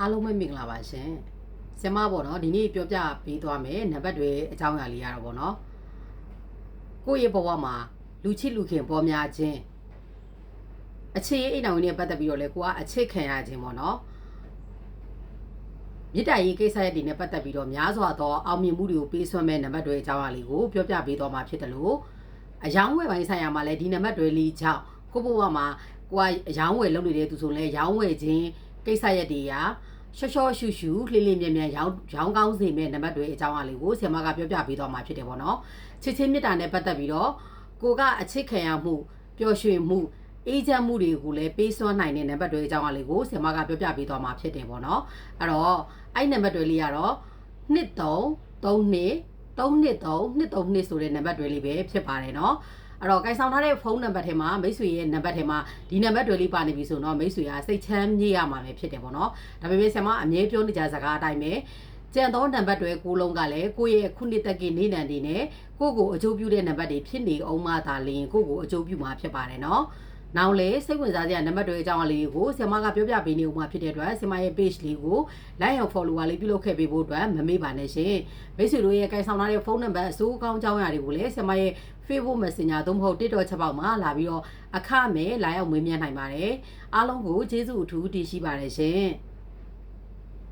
အားလုံးပဲမင်္ဂလာပါရှင်ဆရာမပေါ့နော်ဒီနေ့ပြောပြပေးသွားမယ်နံပါတ်တွေအကြောင်းအရာလေးရတော့ပေါ့နော်ကိုယ့်ရဲ့ဘဝမှာလူချစ်လူခင်ပေါ်များခြင်းအခြေအိမ်တော်ကြီးနဲ့ပတ်သက်ပြီးတော့လေကိုကအချစ်ခံရခြင်းပေါ့နော်မြစ်တိုင်ရေးကိစ္စရပ်တွေနဲ့ပတ်သက်ပြီးတော့များစွာသောအောင်မြင်မှုတွေကိုပေးစွမ်းမဲ့နံပါတ်တွေအကြောင်းအရာလေးကိုပြောပြပေးသွားမှာဖြစ်တယ်လို့အယောင်းဝယ်ပိုင်းဆိုင်ရာမှာလည်းဒီနံပါတ်တွေလေးကြောင့်ကိုယ့်ဘဝမှာကိုကအယောင်းဝယ်လုပ်နေတဲ့သူဆိုလဲရောင်းဝယ်ခြင်းကိစ္စရပ်တွေကရှော့ရှော့ရှူရှူလှိလှိမြန်မြန်ရောင်းကောင်းစေမဲ့နံပါတ်တွေအကြောင်းအရာလေးကိုဆရာမကပြောပြပေးသွားမှာဖြစ်တယ်ပေါ့နော်ချစ်ချင်းမြတ်တာနဲ့ပတ်သက်ပြီးတော့ကိုကအချစ်ခံရမှုပျော်ရွှင်မှုအေးချမ်းမှုတွေကိုလည်းပေးစွမ်းနိုင်တဲ့နံပါတ်တွေအကြောင်းအရာလေးကိုဆရာမကပြောပြပေးသွားမှာဖြစ်တယ်ပေါ့နော်အဲ့တော့အဲ့နံပါတ်တွေလေးကတော့2332ဆိုတဲ့နံပါတ်တွေလေးပဲဖြစ်ပါတယ်နော်အဲ့တော့ကိုင်ဆောင်ထားတဲ့ဖုန်းနံပါတ်ထဲမှာမိတ်ဆွေရဲ့နံပါတ်ထဲမှာဒီနံပါတ်တွေလေးပါနေပြီဆိုတော့မိတ်ဆွေကစိတ်ချမ်းမြေ့ရမှာပဲဖြစ်တယ်ပေါ့နော်ဒါပေမဲ့ဆရာမအမြဲပြောနေကြစကားအတိုင်းပဲကျန်သောနံပါတ်တွေကိုလုံးကလည်းကိုယ့်ရဲ့ခုနှစ်တက်ကနေ့နံတွေနဲ့ကိုယ့်ကိုအကျိုးပြုတဲ့နံပါတ်တွေဖြစ်နေအောင်မှသာလျှင်ကိုယ့်ကိုအကျိုးပြုမှာဖြစ်ပါတယ်နော်နောက်လေစိတ်ဝင်စားစရာနံပါတ်တွေအကြောင်းအလေးကိုဆရာမကပြောပြပေးနေဦးမှာဖြစ်တဲ့အတွက်ဆရာမရဲ့ page လေးကို like and follower လေးပြုလုပ်ခဲ့ပေးဖို့အတွက်မမေ့ပါနဲ့ရှင်မိတ်ဆွေတို့ရဲ့ကိုင်ဆောင်ထားတဲ့ဖုန်းနံပါတ်အစိုးကောင်းကြောင်းရာတွေကိုလည်းဆရာမရဲ့ Facebook Messenger သို့မဟုတ် TikTok ချက်ပေါက်မှာလာပြီးတော့အခမဲ့လာရောက်မေးမြန်းနိုင်ပါတယ်အားလုံးကိုကျေးဇူးအထူးတင်ရှိပါတယ်ရှင်